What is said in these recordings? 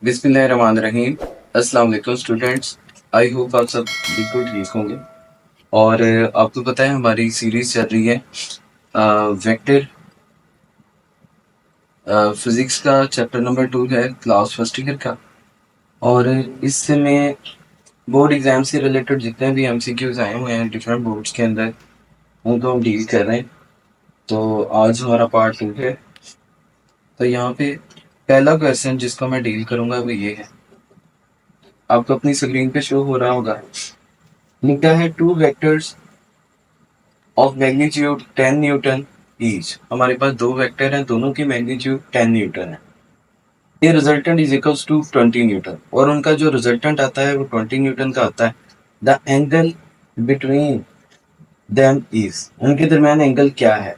बिस्मिल्लाहिर्रहमानिर्रहीम। अस्सलाम वालेकुम स्टूडेंट्स। आई होप आप सब बिल्कुल ठीक होंगे। और आपको पता है हमारी सीरीज चल रही है वेक्टर फिजिक्स का चैप्टर नंबर 2 है क्लास फर्स्ट ईयर का। और इससे मैं बोर्ड एग्जाम से रिलेटेड जितने भी एमसीक्यूज आए हुए हैं डिफरेंट बोर्ड्स के अंदर उनको हम डील कर रहे हैं। तो आज हमारा पार्ट 2 है। तो यहाँ पे पहला क्वेश्चन जिसको मैं डील करूंगा वो ये है, आपको अपनी स्क्रीन पे शो हो रहा होगा। लिखा है to vectors of magnitude 10 Newton each. हमारे पास दो वेक्टर हैं, दोनों की मैग्नीट्यूड 10 न्यूटन है। ये resultant is equals to 20 newton और उनका जो रिजल्टेंट आता है वो 20 न्यूटन का आता है। The angle between them is, उनके दरमियान एंगल क्या है।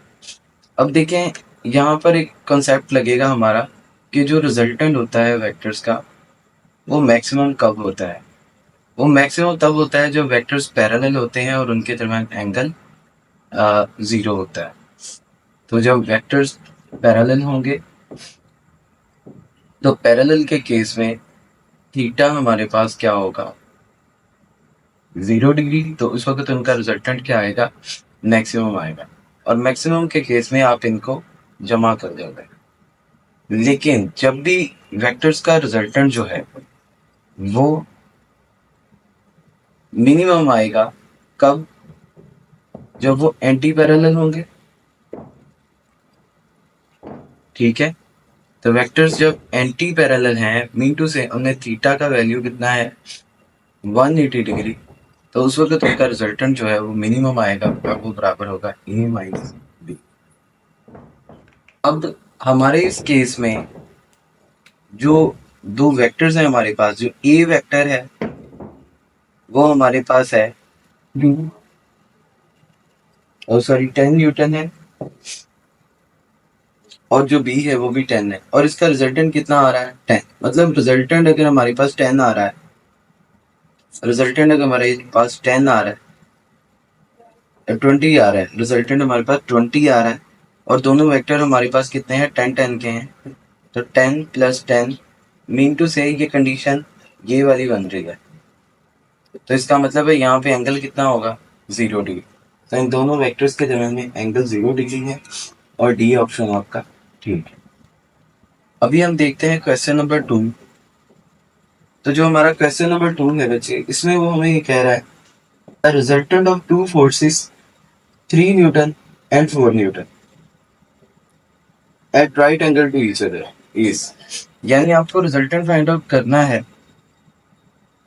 अब देखें, यहाँ पर एक कॉन्सेप्ट लगेगा हमारा कि जो रिजल्टेंट होता है वेक्टर्स का वो मैक्सिमम कब होता है। वो मैक्सिमम तब होता है जब वेक्टर्स पैरेलल होते हैं और उनके दरमियान एंगल जीरो होता है। तो जब वेक्टर्स पैरेलल होंगे तो पैरेलल के केस में थीटा हमारे पास क्या होगा, 0 डिग्री। तो उस वक्त उनका रिजल्टेंट क्या आएगा, मैक्सिमम आएगा। और मैक्सिमम के केस में आप इनको जमा कर दोगे। लेकिन जब भी वेक्टर्स का रिजल्टेंट जो है वो मिनिमम आएगा, कब, जब वो एंटी पैरेलल होंगे। ठीक है, तो वेक्टर्स जब एंटी पैरेलल हैं मीन टू से उनमें थीटा का वैल्यू कितना है, 180 डिग्री। तो उस वक्त उनका रिजल्टेंट जो है वो मिनिमम आएगा और वो बराबर होगा ए माइनस बी। अब हमारे इस केस में जो दो वेक्टर्स हैं हमारे पास, जो ए वेक्टर है वो हमारे पास है और सॉरी 10 न्यूटन है, और जो बी है वो भी 10 है। और इसका रिजल्टेंट कितना आ रहा है, 10। मतलब रिजल्टेंट अगर हमारे पास 10 आ रहा है, रिजल्टेंट अगर हमारे पास 10 आ रहा है, 20 आ रहा है, रिजल्टेंट हमारे पास 20 आ रहा है, और दोनों वेक्टर हमारे पास कितने हैं, 10 10 के हैं। तो 10 प्लस 10 मीन टू से ये कंडीशन ये वाली बन रही है। तो इसका मतलब है यहाँ पे एंगल कितना होगा, 0 डिग्री। तो इन दोनों वेक्टर्स के दरमियान में एंगल 0 डिग्री है और डी ऑप्शन आपका ठीक है। अभी हम देखते हैं क्वेश्चन नंबर 2। तो जो हमारा क्वेश्चन नंबर 2 है बच्चे, इसमें वो हमें ये कह रहा है the resultant of two forces 3 newton and 4 newton at right angle to each other is. यानी आपको रिजल्टेंट फाइंड आउट करना है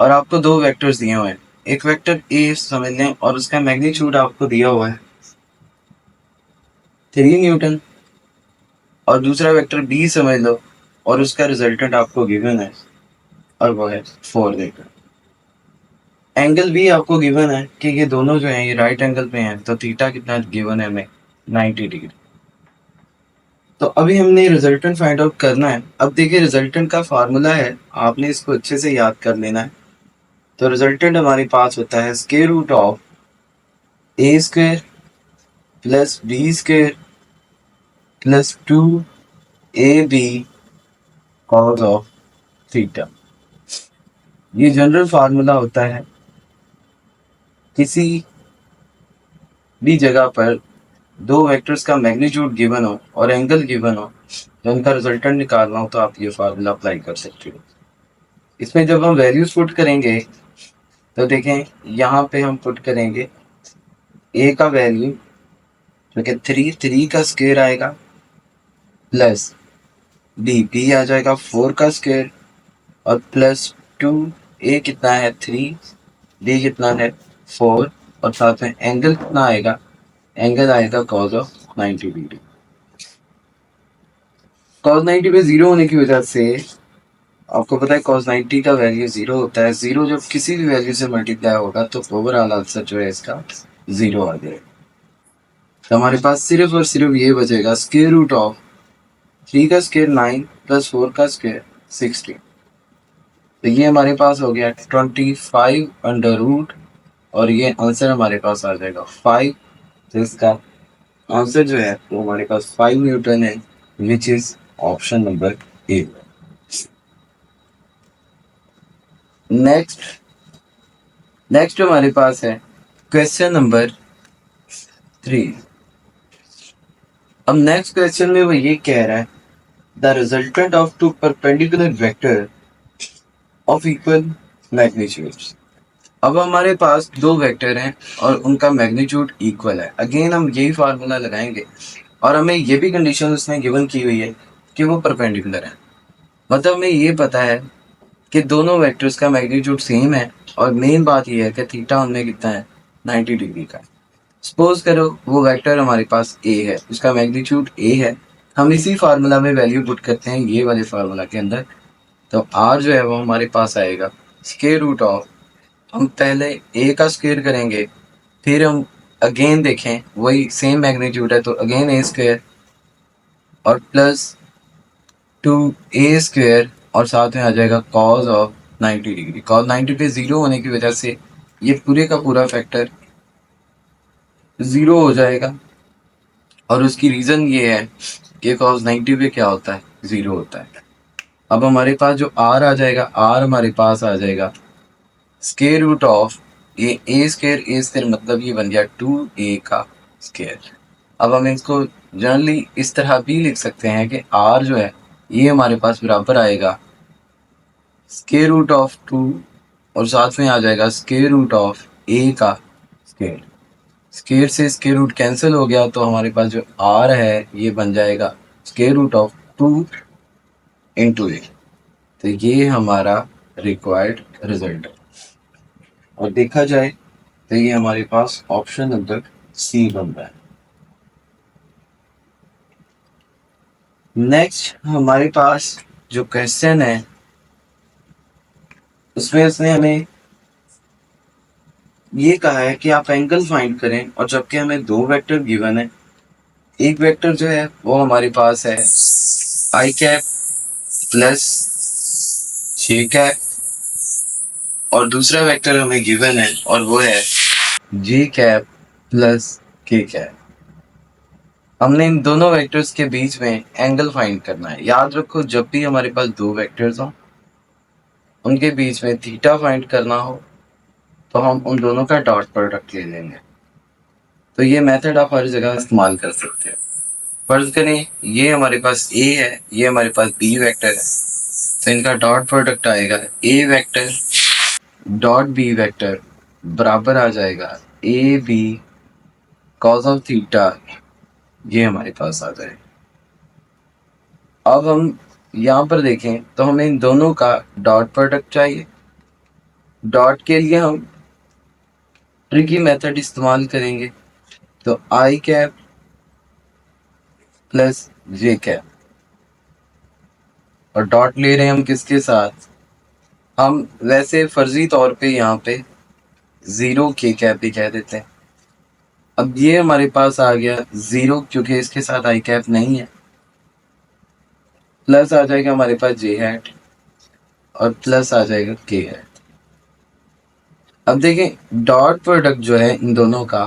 और आपको दो वेक्टर्स दिए हुए हैं। एक वेक्टर ए समझ लें और उसका मैग्नीट्यूड आपको दिया हुआ है 3 न्यूटन, और दूसरा वेक्टर बी समझ लो और उसका रिजल्टेंट आपको गिवन है और वो है 4 न्यूटन। एंगल भी आपको गिवन है कि ये दोनों जो हैं ये राइट एंगल पे हैं, तो थीटा कितना गिवन है हमें, 90 डिग्री। तो अभी हमने रिजल्टेंट फाइंड आउट करना है। अब देखिए रिजल्टेंट का फार्मूला है, आपने इसको अच्छे से याद कर लेना है। तो रिजल्टेंट हमारे पास होता है square root of A square plus B square plus 2ab cos of theta. ये जनरल फार्मूला होता है किसी भी जगह पर दो वेक्टर्स का मैग्नीट्यूड गिवन हो और एंगल गिवन हो, तो उनका रिजल्टेंट निकालना हो तो आप ये फार्मूला अप्लाई कर सकते हो। इसमें जब हम वैल्यूज पुट करेंगे तो देखें यहाँ पे हम पुट करेंगे ए का वैल्यू जो कि 3 का स्क्वायर आएगा प्लस बी आ जाएगा 4 का स्क्वायर और प्लस 2। ए कितना है 3, बी कितना है 4, और साथ में एंगल कितना आएगा, एंगल आएगा कॉस ऑफ 90 डिग्री। कॉस 90 पे 0 होने की वजह से आपको पता है कॉस 90 का वैल्यू 0 होता है। 0 जब किसी भी वैल्यू से मल्टीप्लाई होगा तो ओवरऑल आंसर जो है इसका 0 आ जाएगा। तो हमारे पास सिर्फ और सिर्फ ये बचेगा स्क्वायर रूट ऑफ 3 का स्क्वायर 9 प्लस 4 का स्क्वायर 16। तो ये हमारे पास हो गया 25 अंडर रूट, और ये आंसर हमारे पास आ जाएगा 5। तो इसका आंसर जो है वो हमारे पास 5 न्यूटन है, which is option number A. Next next हमारे पास है क्वेश्चन नंबर 3। अब नेक्स्ट क्वेश्चन में वो ये कह रहा है the resultant of two perpendicular vector of equal magnitudes. अब हमारे पास दो वेक्टर हैं और उनका मैग्नीट्यूड इक्वल है। अगेन हम यही फार्मूला लगाएंगे और हमें ये भी कंडीशन उसने गिवन की हुई है कि वो परपेंडिकुलर है। मतलब हमें ये पता है कि दोनों वेक्टर्स का मैग्नीट्यूड सेम है और मेन बात ये है कि थीटा उनमें कितना है 90 डिग्री का। सपोज करो वो वेक्टर हमारे पास ए है, उसका मैग्नीट्यूड ए है। हम इसी फार्मूला में वैल्यू पुट करते हैं ये वाले फार्मूला के अंदर। तो आर जो है वो हमारे पास आएगा स्क्वायर रूट ऑफ, हम पहले ए का स्क्वायर करेंगे, फिर हम अगेन देखें वही सेम मैग्नीट्यूड है तो अगेन ए स्क्वायर और प्लस 2a² और साथ में आ जाएगा कॉज ऑफ 90 डिग्री। कॉज 90 पे ज़ीरो होने की वजह से ये पूरे का पूरा फैक्टर ज़ीरो हो जाएगा और उसकी रीज़न ये है कि कॉज 90 पे क्या होता है, ज़ीरो होता है। अब हमारे पास जो आर आ जाएगा, आर हमारे पास आ जाएगा स्क्वायर रूट ऑफ ये ए स्क्वायर मतलब ये बन गया 2a का स्क्वायर। अब हम इसको जनरली इस तरह भी लिख सकते हैं कि आर जो है ये हमारे पास बराबर आएगा स्क्वायर रूट ऑफ 2 और साथ में आ जाएगा स्क्वायर रूट ऑफ ए का स्क्वायर। स्क्वायर से स्क्वायर रूट कैंसिल हो गया तो हमारे पास जो आर है ये बन जाएगा स्क्वायर रूट ऑफ 2 इंटू ए। तो ये हमारा रिक्वायर्ड रिजल्ट है और देखा जाए तो ये हमारे पास ऑप्शन नंबर सी बन रहा है। नेक्स्ट हमारे पास जो क्वेश्चन है उसमें उसने हमें ये कहा है कि आप एंगल फाइंड करें और जबकि हमें दो वेक्टर गिवन है। एक वेक्टर जो है वो हमारे पास है आई कैप प्लस जे कैप और दूसरा वेक्टर हमें गिवन है और वो है जे कैप प्लस के कैप। हमने इन दोनों वेक्टर्स के बीच में एंगल फाइंड करना है। याद रखो जब भी हमारे पास दो वेक्टर्स हों उनके बीच में थीटा फाइंड करना हो तो हम उन दोनों का डॉट प्रोडक्ट ले लेंगे। तो ये मेथड आप हर जगह इस्तेमाल कर सकते हैं। फर्ज करें ये हमारे पास ए है, ये हमारे पास बी वेक्टर है, तो इनका डॉट प्रोडक्ट आएगा A vector dot B vector बराबर आ जाएगा A B cos of theta. ये हमारे पास आ जाएगा। अब हम यहाँ पर देखें तो हमें इन दोनों का डॉट प्रोडक्ट चाहिए। डॉट के लिए हम ट्रिकी मेथड इस्तेमाल करेंगे। तो आई कैप प्लस जे कैप और डॉट ले रहे हैं हम किसके साथ, हम वैसे फर्जी तौर पे यहाँ पे जीरो के कैप ही कह देते हैं। अब ये हमारे पास आ गया जीरो क्योंकि इसके साथ आई कैप नहीं है, प्लस आ जाएगा हमारे पास जे हैट और प्लस आ जाएगा के हैट। अब देखें डॉट प्रोडक्ट जो है इन दोनों का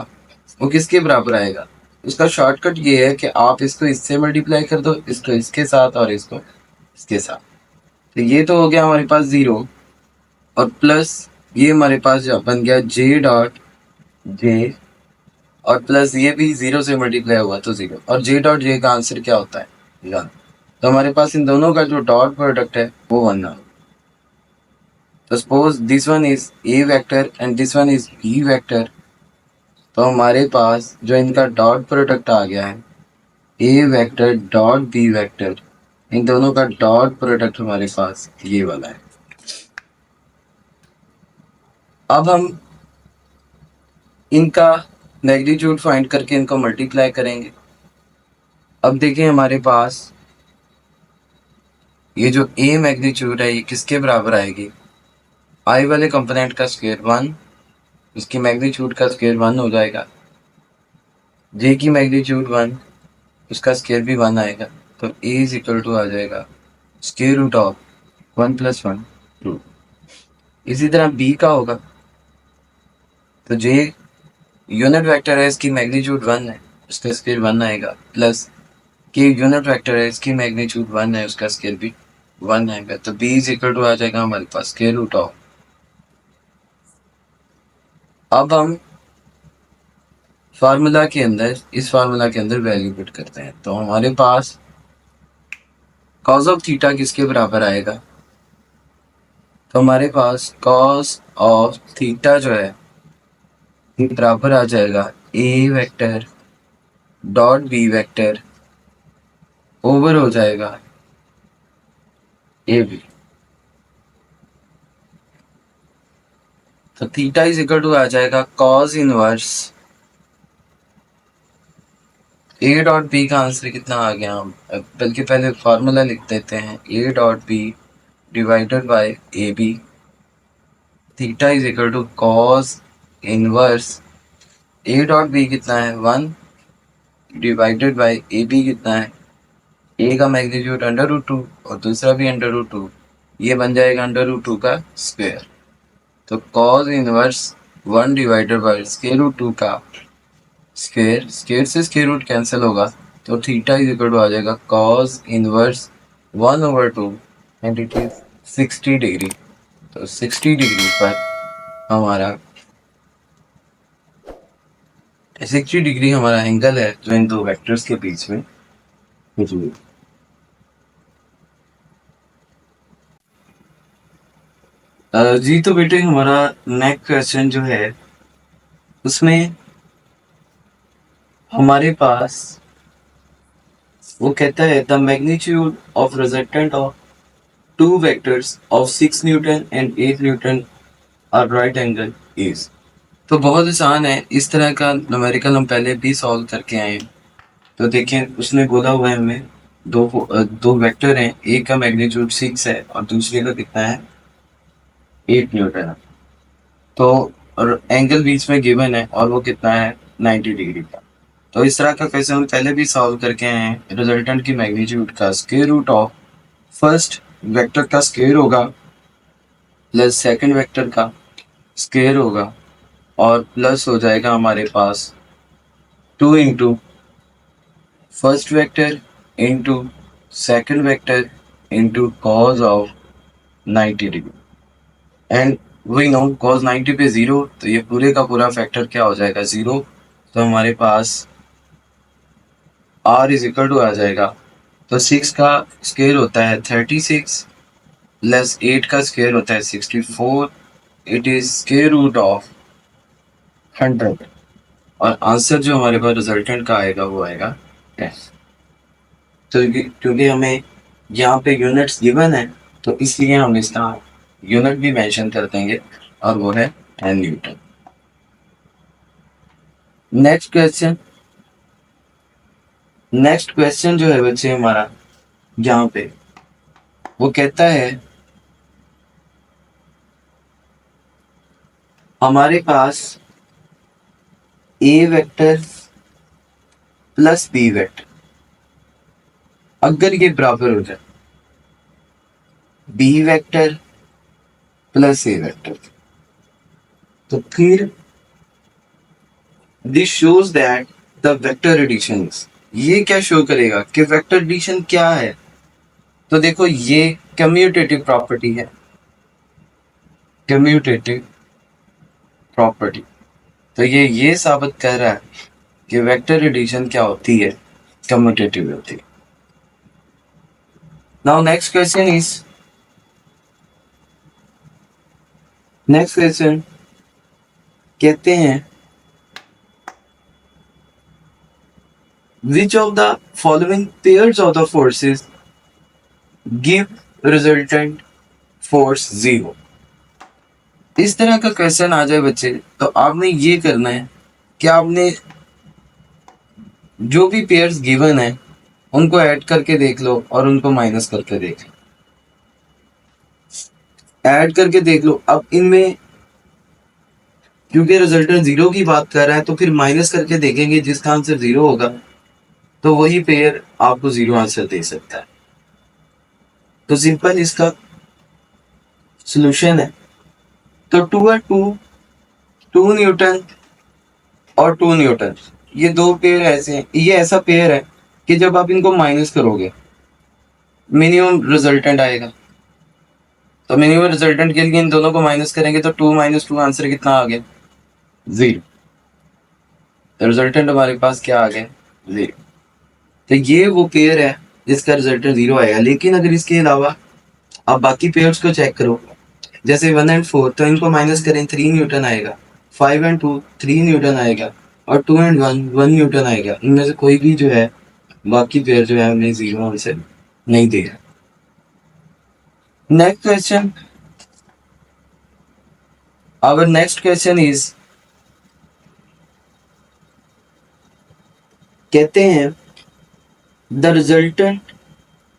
वो किसके बराबर आएगा। उसका शॉर्टकट ये है कि आप इसको इससे मल्टीप्लाई कर दो, इसको इसके साथ और इसको इसके साथ। तो ये तो हो गया हमारे पास जीरो और प्लस ये हमारे पास जो बन गया जे डॉट जे और प्लस ये भी जीरो से मल्टीप्लाई हुआ तो जीरो और जे डॉट जे का आंसर क्या होता है 1। तो हमारे पास इन दोनों का जो डॉट प्रोडक्ट है वो 1 है। तो suppose this one is A vector and this one is B vector. तो हमारे पास जो इनका डॉट प्रोडक्ट आ गया है ए वेक्टर डॉट बी वेक्टर, इन दोनों का डॉट प्रोडक्ट हमारे पास ये वाला है। अब हम इनका मैग्नीट्यूड फाइंड करके इनको मल्टीप्लाई करेंगे। अब देखिए हमारे पास ये जो ए मैग्नीट्यूड है ये किसके बराबर आएगी, आई वाले कंपोनेंट का स्क्वायर 1, इसकी मैग्नीट्यूड का स्क्वायर 1 हो जाएगा। जे की मैग्नीट्यूड 1, उसका स्क्वायर भी 1 आएगा। तो ए इज इक्वल टू आ जाएगा स्क्वायर रूट ऑफ 1 + 1 2। इसी तरह बी का होगा तो जे यूनिट वेक्टर है, इसकी मैग्नीट्यूड 1 है, उसका स्क्वायर 1 आएगा, प्लस के यूनिट वेक्टर है, इसकी मैग्नीट्यूड 1 है, उसका स्क्वायर भी 1 आएगा। तो बी इज इक्वल टू आ जाएगा हमारे पास स्क्वायर रूट ऑफ अब हम फार्मूला के अंदर, इस फार्मूला के अंदर वैल्यू पुट करते हैं। तो हमारे पास कॉस ऑफ थीटा किसके बराबर आएगा? तो हमारे पास कॉस ऑफ थीटा जो है ये बराबर आ जाएगा A vector dot B vector over हो जाएगा ए बी। तो थीटा इज इक्वल टू आ जाएगा cos inverse A dot B का आंसर कितना आ गया, हम बल्कि पहले फार्मूला लिख देते हैं, A dot B divided by A B. Theta is equal to cos inverse A dot B कितना है 1 डिवाइडेड बाय ए बी कितना है, ए का मैग्नीट्यूड अंडर रूट 2 और दूसरा भी अंडर रूट 2, ये बन जाएगा अंडर रूट 2 का स्क्वायर। तो cos inverse 1 divided by square root 2 का स्क्वायर, स्क्वायर से स्क्वायर रूट कैंसिल होगा, तो थीटा इज इक्वल टू आ जाएगा cos inverse 1/2 and it is 60 degree. तो 60 डिग्री पर हमारा 60 डिग्री हमारा एंगल है जो इन दो वेक्टर्स के बीच में मौजूद। जी तो बेटे हमारा नेक्स्ट क्वेश्चन जो है उसमें हमारे पास वो कहता है the magnitude of resultant of two vectors of 6 newton and 8 newton are right angle is. तो बहुत आसान है, इस तरह का न्यूमेरिकल हम पहले भी सॉल्व करके आए हैं। तो देखिए उसने बोला हुआ है हमें दो वेक्टर हैं, एक का मैग्नीट्यूड 6 है और दूसरे का कितना है 8 न्यूटन है। तो और एंगल बीच में गिवन है और वो कितना है 90 डिग्री का। तो इस तरह का क्वेश्चन हम पहले भी सॉल्व करके आए हैं। रिजल्टेंट की मैग्नीट्यूड का square root of first vector का स्क्वायर होगा प्लस सेकंड वेक्टर का स्क्वायर होगा और प्लस हो जाएगा हमारे पास 2 into first vector into second vector into cos of 90 degree and we know cos 90 पे 0, तो ये पूरे का पूरा फैक्टर क्या हो जाएगा 0। तो हमारे पास r इज इक्वल टू आ जाएगा, तो 6 का स्क्वायर होता है 36 प्लस 8 का स्क्वायर होता है 64, it is square root of 100 और आंसर जो हमारे पास रिजल्टेंट का आएगा वो आएगा 10। तो क्योंकि हमें यहाँ पे यूनिट्स गिवन है तो इसलिए हम इसका यूनिट भी मेंशन कर देंगे और वो है 10 न्यूटन। नेक्स्ट क्वेश्चन जो है बच्चे हमारा यहाँ पे वो कहता है हमारे पास A vector plus B vector अगर ये बराबर हो जाए B vector plus A vector, तो फिर this shows that the vector addition is, ये क्या शो करेगा कि वेक्टर एडिशन क्या है। तो देखो ये कम्यूटेटिव प्रॉपर्टी है, कम्यूटेटिव प्रॉपर्टी। तो ये साबित कर रहा है कि वेक्टर एडिशन क्या होती है, कम्यूटेटिव होती है। नाउ नेक्स्ट क्वेश्चन कहते हैं which of the following pairs of the forces give resultant force 0। इस तरह का क्वेश्चन आ जाए बच्चे तो आपने ये करना है कि आपने जो भी पेयर्स गिवन है उनको ऐड करके देख लो और उनको माइनस करके देख लो, ऐड करके देख लो। अब इनमें क्योंकि रिजल्टेंट 0 की बात कर रहा है तो फिर माइनस करके देखेंगे, जिसका आंसर 0 होगा तो वही पेयर आपको 0 आंसर दे सकता है। तो सिंपल इसका सॉल्यूशन है, तो 2 न्यूटन और 2 न्यूटन ये दो पेयर ऐसे हैं, ये ऐसा पेयर है कि जब आप इनको माइनस करोगे मिनिमम रिजल्टेंट आएगा। तो मिनिमम रिजल्टेंट के लिए इन दोनों को माइनस करेंगे तो 2 - 2 आंसर कितना आ गया जीरो। तो रिजल्टेंट हमारे पास क्या आ गया, जीरो। तो ये वो पेयर है जिसका रिजल्टेंट जीरो आएगा। लेकिन अगर इसके अलावा आप बाकी पेयर्स को चेक करो, जैसे 1 और 4, तो इनको माइनस करें 3 न्यूटन आएगा, 5 और 2 3 न्यूटन आएगा, और 2 और 1 1 न्यूटन आएगा। इनमें से कोई भी जो है बाकी पेयर जो है हमें जीरो आंसर नहीं देगा। Next question, our next question is, कहते हैं the resultant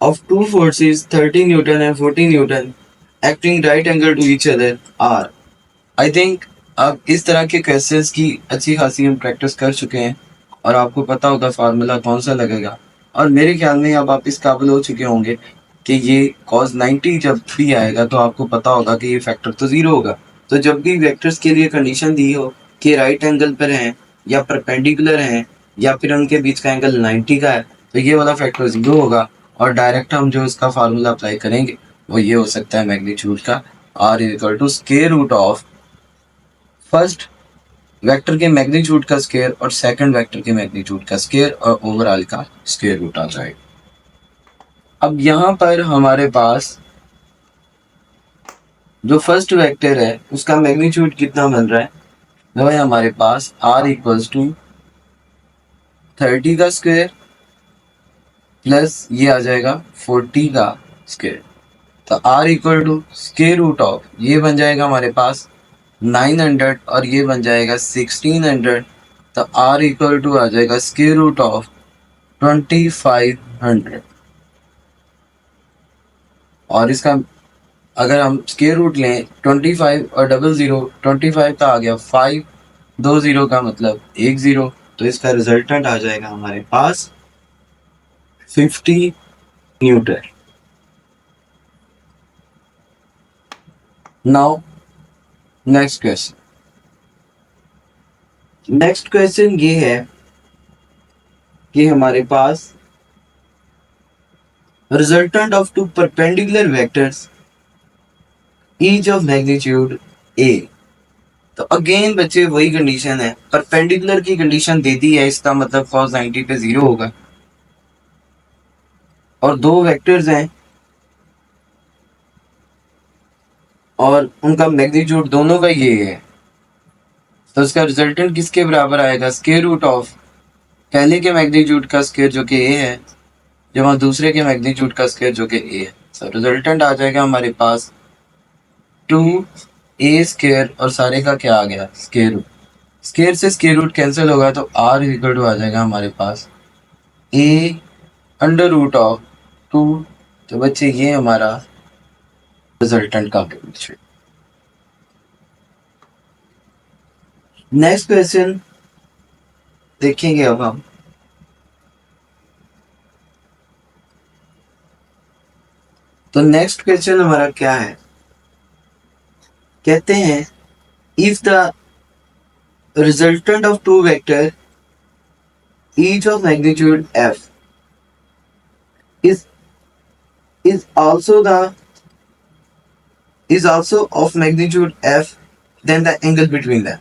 of two forces 30 Newton and 40 Newton acting right angle to each other are। I think अब इस तरह के क्वेश्चंस की अच्छी खासी हम प्रैक्टिस कर चुके हैं और आपको पता होगा फार्मूला कौन सा लगेगा। और मेरे ख्याल में अब आप इस काबिल हो चुके होंगे कि ये cos 90 जब भी आएगा तो आपको पता होगा कि ये फैक्टर तो जीरो होगा। तो जब भी वेक्टर्स के लिए कंडीशन दी हो कि राइट एंगल पर हैं या परपेंडिकुलर हैं या फिर उनके बीच का एंगल 90 का है, तो ये वाला फैक्टर जीरो होगा। और डायरेक्ट हम जो इसका फार्मूला अप्लाई करेंगे वो ये हो सकता है मैग्नीट्यूड का r equal to square root of first vector के मैग्नीट्यूड का स्क्वायर और सेकंड वेक्टर के मैग्नीट्यूड का स्क्वायर और ओवरऑल का स्क्वायर रूट आ जाएगा। अब यहाँ पर हमारे पास जो फर्स्ट वेक्टर है उसका मैग्नीट्यूड कितना बन रहा है, वो है हमारे पास r इक्वल्स टू 30 का स्क्वायर प्लस ये आ जाएगा 40 का स्क्वायर। तो r equal to square root of ये बन जाएगा हमारे पास 900 और ये बन जाएगा 1600। तो r इक्वल टू आ जाएगा स्क्वायर रूट ऑफ 2500। और इसका अगर हम स्क्वायर रूट लें 25 और डबल ज़ीरो, 25 का आ गया 5, 2 0 का मतलब 1 0। तो इसका रिजल्टेंट आ जाएगा हमारे पास 50 newton. Now next question, next question ये है कि हमारे पास resultant of two perpendicular vectors each of magnitude a। तो अगेन बच्चे वही कंडीशन है, परपेंडिकुलर की कंडीशन दे दी है, इसका मतलब cos 90 पे जीरो होगा। और दो वेक्टर्स हैं और उनका मैग्नीट्यूड दोनों का ये है, तो उसका रिजल्टेंट किसके बराबर आएगा, स्क्वायर रूट ऑफ पहले के मैग्नीट्यूड का स्क्वायर जो कि a है जमा दूसरे के मैग्नीट्यूड का स्क्वायर जो कि a है। तो रिजल्टेंट आ जाएगा हमारे पास 2a स्क्वायर और सारे का क्या आ गया स्क्वायर रूट। स्क्वायर से स्क्वायर रूट कैंसिल होगा तो r इक्वल टू आ जाएगा हमारे पास a अंडर रूट ऑफ 2। तो बच्चे ये हमारा रिजल्टेंट का मैग्नीट्यूड। नेक्स्ट क्वेश्चन देखेंगे अब हम, तो नेक्स्ट क्वेश्चन हमारा क्या है, कहते हैं if the resultant of two vector each of magnitude f is also of magnitude f, then the angle between them।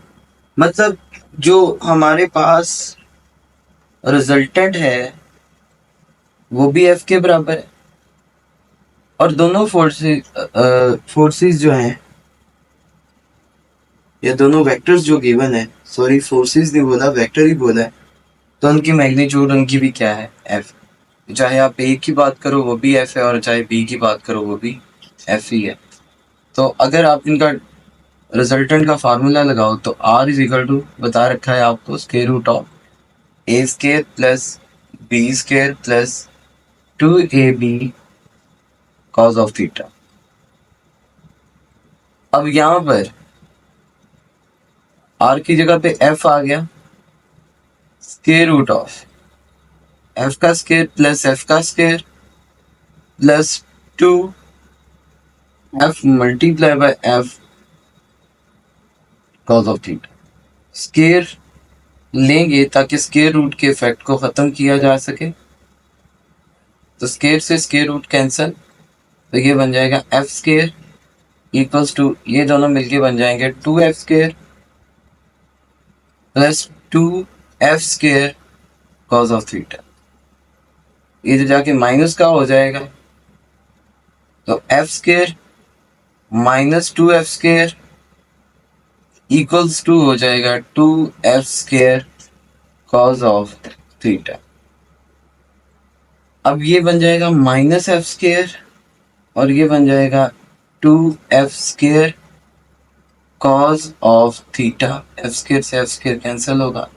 मतलब जो हमारे पास रिजल्टेंट है वो भी f के बराबर है और दोनों फोर्सेस जो हैं या दोनों वेक्टर्स जो गिवन है, सॉरी फोर्सेस नहीं बोला वेक्टर ही बोला है, तो उनकी मैग्नीट्यूड उनकी भी क्या है f। चाहे आप a की बात करो वो भी f है और चाहे b की बात करो वो भी f ही है। तो अगर आप इनका रिजल्टेंट का फार्मूला लगाओ तो r इज इक्वल टू बता रखा है आपको square root of a square plus b square plus 2ab cos of theta. अब यहाँ पर r की जगह पे f आ गया, स्क्वायर रूट ऑफ f का स्क्वायर प्लस f का square plus 2f multiply by f cos of theta. Square लेंगे ताकि स्क्वायर रूट के इफेक्ट को खत्म किया जा सके, तो स्क्वायर से स्क्वायर रूट कैंसिल, तो ये बन जाएगा f स्क्वायर इक्वल्स टू ये दोनों मिलके बन जाएंगे 2f square plus 2f² cause of theta. ये तो जाके माइनस का हो जाएगा, तो f² minus 2f² equals to हो जाएगा 2f² कॉज ऑफ थीटा। अब ये बन जाएगा -f² और ये बन जाएगा 2f² cause of theta. f² से f² कैंसिल होगा,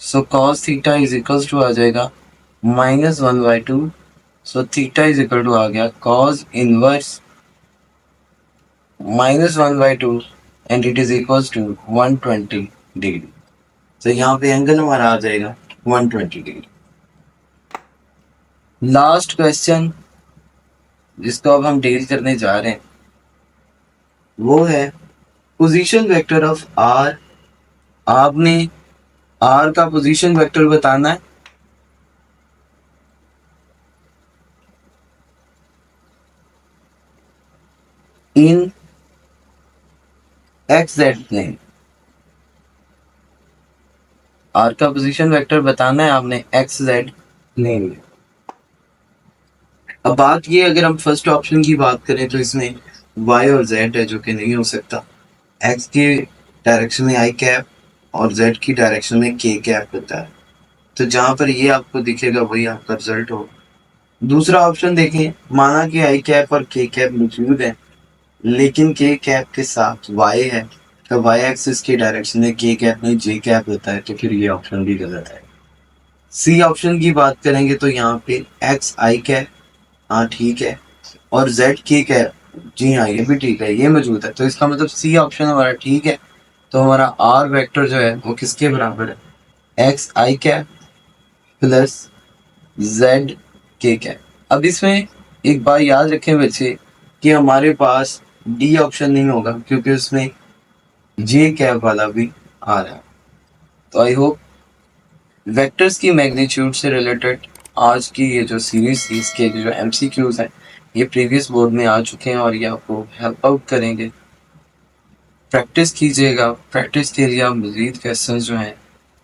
so cos theta is equals to आ जाएगा -1/2। So theta is equal to आ गया cos inverse -1/2 and it is equals to 120 degree. तो यहाँ पे एंगल हमारा आ जाएगा 120 डिग्री। लास्ट क्वेश्चन जिसको अब हम डील करने जा रहे हैं वो है पोजीशन वेक्टर ऑफ आर। आपने आर का पोजीशन वेक्टर बताना है इन XZ प्लेन। आर का पोजीशन वेक्टर बताना है आपने XZ प्लेन में। अब बात ये, अगर हम फर्स्ट ऑप्शन की बात करें तो इसमें y और z है जो कि नहीं हो सकता। x के डायरेक्शन में i कैप और z की डायरेक्शन में k कैप होता है, तो जहां पर ये आपको दिखेगा वही आपका रिजल्ट होगा। दूसरा ऑप्शन देखें, माना कि i कैप और k कैप मौजूद है लेकिन k कैप के साथ y है, तो y एक्सिस की डायरेक्शन में k कैप नहीं j कैप होता है, तो फिर ये ऑप्शन भी गलत है। सी ऑप्शन की बात करेंगे तो यहाँ पे x i कैप, हाँ ठीक है, और z k कैप, जी हाँ ये भी ठीक है, ये मौजूद है, तो इसका मतलब सी ऑप्शन हमारा ठीक है। तो हमारा आर वेक्टर जो है वो किसके बराबर है, एक्स आई कैप प्लस जेड के कैप। अब इसमें एक बात याद रखें बच्चे कि हमारे पास डी ऑप्शन नहीं होगा क्योंकि उसमें जे कैप वाला भी आ रहा है। तो आई होप वेक्टर्स की मैग्नीट्यूड से रिलेटेड आज की ये जो सीरीज थी इसके जो MCQs हैं ये प्रीवियस बोर्ड में आ चुके हैं और ये आपको हेल्प आउट करेंगे। प्रैक्टिस कीजिएगा, प्रैक्टिस के लिए आप मज़ीद क्वेश्चंस जो हैं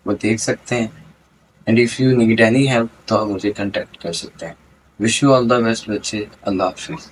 वो देख सकते हैं and if you need any help तो आप मुझे कांटेक्ट कर सकते हैं। Wish you all the best बच्चे, अल्लाह हाफिज़।